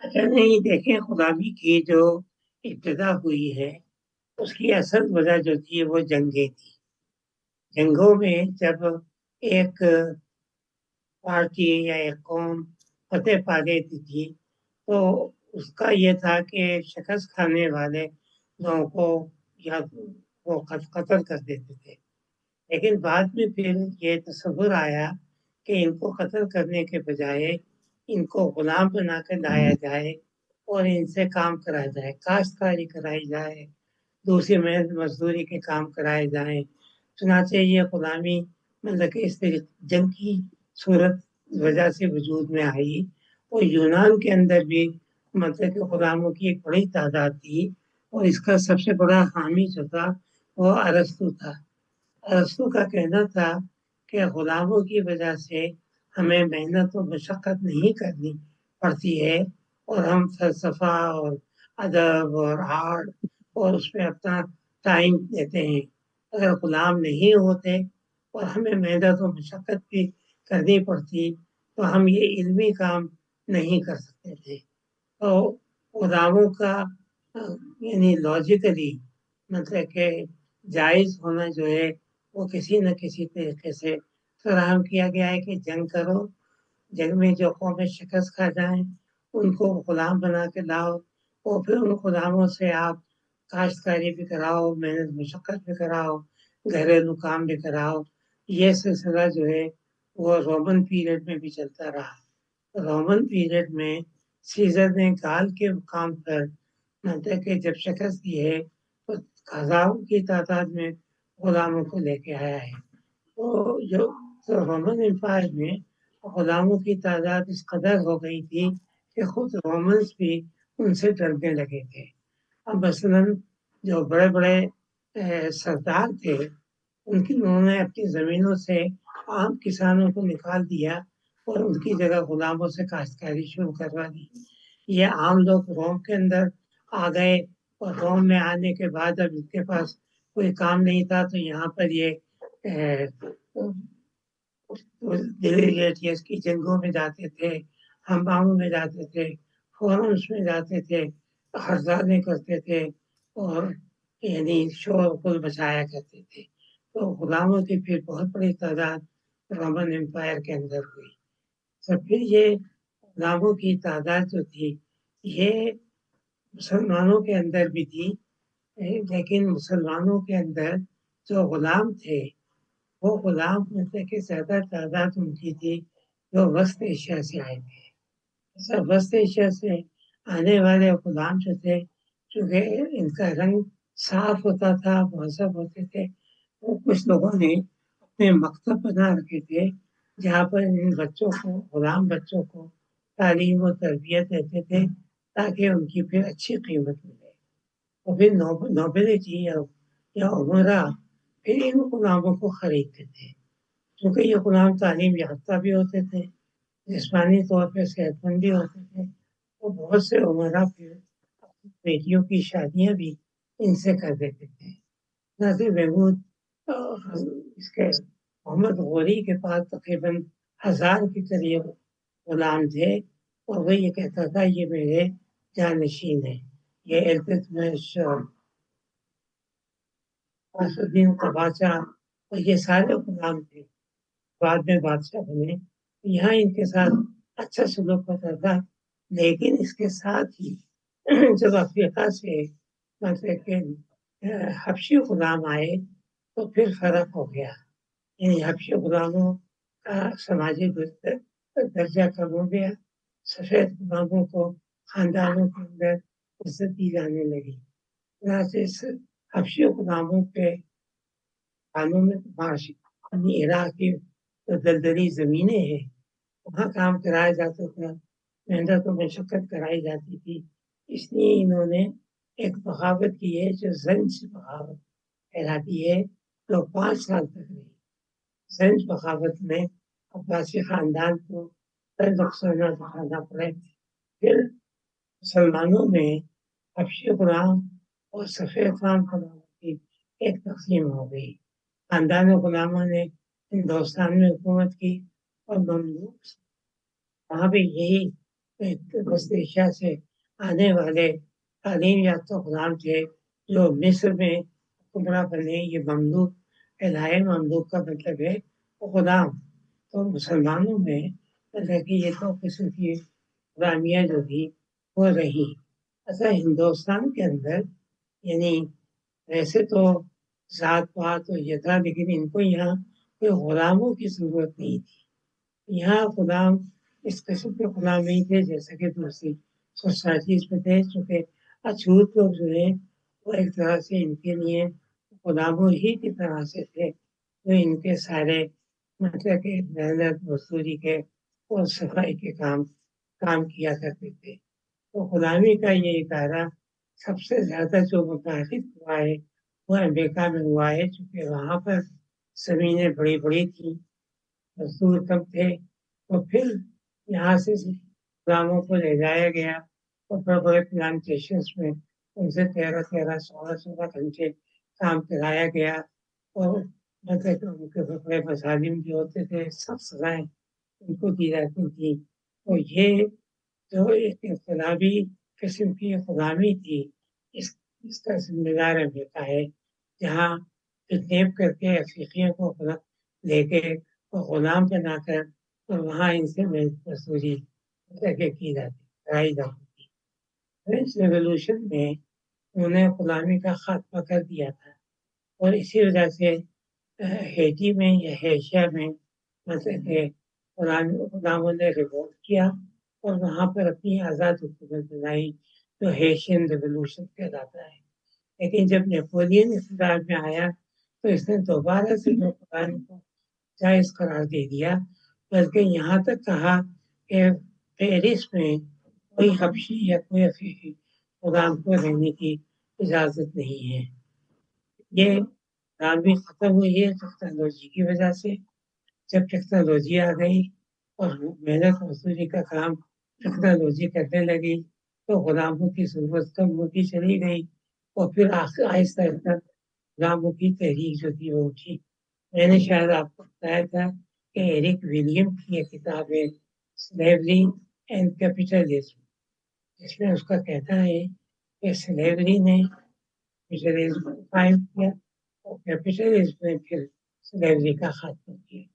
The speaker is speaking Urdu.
اچھا نہیں، دیکھیں غلامی کی جو ابتدا ہوئی ہے اس کی اصل وجہ جو تھی وہ جنگیں تھی۔ جنگوں میں جب ایک پارٹی یا ایک قوم فتح پا لیتی تھی تو اس کا یہ تھا کہ شکست کھانے والے لوگوں کو یا وہ قتل کر دیتے تھے۔ لیکن بعد میں پھر یہ تصور آیا کہ ان کو قتل کرنے کے بجائے ان کو غلام بنا کر لایا جائے اور ان سے کام کرایا جائے، کاشتکاری کرائی جائے، دوسری محنت مزدوری کے کام کرائے جائیں۔ چنانچہ یہ غلامی مطلب کہ اس طریقے جنگ کی صورت وجہ سے وجود میں آئی، اور یونان کے اندر بھی مطلب کہ غلاموں کی ایک بڑی تعداد تھی، اور اس کا سب سے بڑا حامی جو تھا وہ ارسطو تھا۔ ارسطو کا کہنا تھا کہ غلاموں کی وجہ سے ہمیں محنت و مشقت نہیں کرنی پڑتی ہے، اور ہم فلسفہ اور ادب اور آرٹ اور اس میں اپنا ٹائم دیتے ہیں۔ اگر غلام نہیں ہوتے اور ہمیں محنت و مشقت بھی کرنی پڑتی تو ہم یہ علمی کام نہیں کر سکتے تھے۔ تو غلاموں کا یعنی لاجیکلی مطلب کہ جائز ہونا جو ہے وہ کسی نہ کسی طریقے سے فراہم کیا گیا ہے کہ جنگ کرو، جنگ میں جو قومیں شکست کھا جائیں ان کو غلام بنا کے لاؤ، اور پھر ان غلاموں سے آپ کاشتکاری بھی کراؤ، محنت مشقت بھی کراؤ، گھریلو کام بھی کراؤ۔ یہ سلسلہ جو ہے وہ رومن پیریڈ میں بھی چلتا رہا۔ رومن پیریڈ میں سیزر نے گال کے مقام پر مطلب کہ جب شکست دی ہے تو ہزاروں کی تعداد میں غلاموں کو لے کے آیا ہے۔ تو جو رومن امپائر میں غلاموں کی تعداد اس قدر ہو گئی تھی کہ خود رومنس بھی ان سے ڈرنے لگے تھے۔ اب مثلاً جو بڑے بڑے سردار تھے انہوں نے اپنی زمینوں سے عام کسانوں کو نکال دیا اور ان کی جگہ غلاموں سے کاشتکاری شروع کروا دی۔ یہ عام لوگ روم کے اندر آ گئے، اور روم میں آنے کے بعد اب ان کے پاس کوئی کام نہیں تھا تو یہاں پر یہ ڈیلیگیٹس کی جنگوں میں جاتے تھے، ہنگاموں میں جاتے تھے، فورمز میں جاتے تھے، ہرزادیں کرتے تھے، اور یعنی شور غل بچایا کرتے تھے۔ تو غلاموں کی پھر بہت بڑی تعداد رومن امپائر کے اندر ہوئی۔ تو پھر یہ غلاموں کی تعداد جو تھی یہ مسلمانوں کے اندر بھی تھی، لیکن مسلمانوں کے اندر جو غلام تھے وہ غلام مطلب کہ زیادہ تعداد ان کی تھی جو وسط ایشیا سے آئے تھے۔ سب وسط ایشیا سے آنے والے غلام جو تھے چونکہ ان کا رنگ صاف ہوتا تھا، مہذب ہوتے تھے، تو کچھ لوگوں نے اپنے مکتب بنا رکھے تھے جہاں پر ان بچوں کو، غلام بچوں کو تعلیم و تربیت دیتے تھے تاکہ ان کی پھر اچھی قیمت ملے۔ اور پھر نوبلٹی یا عمرا پھر ان غلاموں کو خریدتے تھے، کیونکہ یہ غلام تعلیم یافتہ بھی ہوتے تھے، جسمانی طور پہ صحت مند بھی ہوتے تھے، اور بہت سے عمرا پھر بیٹیوں کی شادیاں بھی ان سے کر دیتے تھے۔ ناصر محمود اس کے محمد غوری کے پاس تقریباً 1000 کے قریب غلام تھے، اور وہ یہ کہتا تھا یہ میرے جانشین ہیں۔ یہ التتمش، الدین قباچہ اور یہ سارے غلام تھے، بعد میں بادشاہ بنے۔ یہاں ان کے ساتھ اچھا سلوک ہوتا تھا، لیکن اس کے ساتھ ہی جب افریقہ سے مطلب کہ حبشی غلام آئے تو پھر فرق ہو گیا، یعنی حبشی غلاموں کا سماجی درجہ کم ہو گیا، سفید غلاموں کو خاندانوں کے اندر عزت دی جانے لگی۔ حبشی غلاموں کے خانوں میں معاشی عراق کی جو دلدلی زمینیں ہیں وہاں کام کرایا جاتا تھا، محنت و مشقت کرائی جاتی تھی، اس لیے انہوں نے ایک بغاوت کی ہے جو زنج بغاوت کہلاتی ہے، جو 5 سال تک رہی۔ زنج بغاوت میں عباسی خاندان کو نقصانات اٹھانا پڑے۔ پھر مسلمانوں میں حبشی غلام اور سفید فام غلاموں کی ایک تقسیم ہو گئی۔ خاندان غلاموں نے ہندوستان میں حکومت کی اور مملوک وہاں بھی یہی وسط ایشیا سے آنے والے تعلیم یافتہ غلام تھے جو مصر میں حکمراں بنے. یہ مملوک الہائے مملوک کا مطلب ہے غلام. تو مسلمانوں میں مطلب کہ یہ دو قسم کی غلامیاں جو تھی وہ رہی. اچھا ہندوستان کے اندر یعنی ویسے تو ذات پات اور یہ تھا لیکن ان کو یہاں کوئی غلاموں کی ضرورت نہیں تھی. یہاں غلام اس قسم کے غلام نہیں تھے جیسا کہ دوسری سوسائٹیز میں تھے. چونکہ اچھوت لوگ جو ہیں وہ ایک طرح سے ان کے لیے غلاموں ہی کی طرح سے تھے جو ان کے سارے مطلب کہ محنت مزدوری کے اور صفائی کے کام کیا کرتے تھے. تو غلامی کا یہ ادارہ سب سے زیادہ جو متعارف ہوا ہے وہ امریکہ میں ہوا ہے. چونکہ وہاں پر زمینیں بڑی بڑی تھیں, مزدور کم تھے, تو پھر یہاں سے غلاموں کو لے جایا گیا اور بڑے بڑے پلانٹیشنس میں ان سے 13-16 گھنٹے کام کرایا گیا. اور مطلب کہ ان کے بڑے مظالم جو ہوتے تھے سب سزائیں ان کو دی جاتی تھیں. تو یہ جو ایک انقلابی قسم کی غلامی تھی اس کا ذمہ دار امریکہ ہے, جہاں کڈنیپ کر کے افریقیوں کو لے کے غلام بنا کر اور وہاں ان سے مزدوری کی کرائی جاتی تھی. فرینچ ریولوشن میں انہوں نے غلامی کا خاتمہ کر دیا تھا اور اسی وجہ سے ہیٹی میں یا ایشیا میں مطلب کہ غلاموں نے ریوولٹ کیا اور وہاں پر اپنی آزاد حکومت بنائی جو ہیشین ریولوشن کہلاتا ہے. لیکن جب نیپولین اقتدار میں آیا تو اس نے دوبارہ سے غلامی کو جائز قرار دے دیا, بلکہ یہاں تک کہا کہ پیرس میں کوئی حبشی یا کوئی افریقی غلام کو رہنے کی اجازت نہیں ہے. یہ غلامی ختم ہوئی ہے ٹیکنالوجی کی وجہ سے. جب ٹیکنالوجی آ گئی اور محنت مزدوری کا کام ٹیکنالوجی کرنے لگی تو غلاموں کی ضرورت کم ہوتی چلی گئی اور پھر آہستہ آہستہ غلاموں کی تحریک جو تھی وہ اٹھی. میں نے شاید آپ کو بتایا تھا کہ ایرک ولیم کی یہ کتاب ہے سلیوری اینڈ کیپٹلزم, جس میں اس کا کہنا ہے کہ سلیوری نے کیپٹلزم کو قائم کیا اور کیپٹلزم نے پھر سلیوری کا خاتمہ کیا.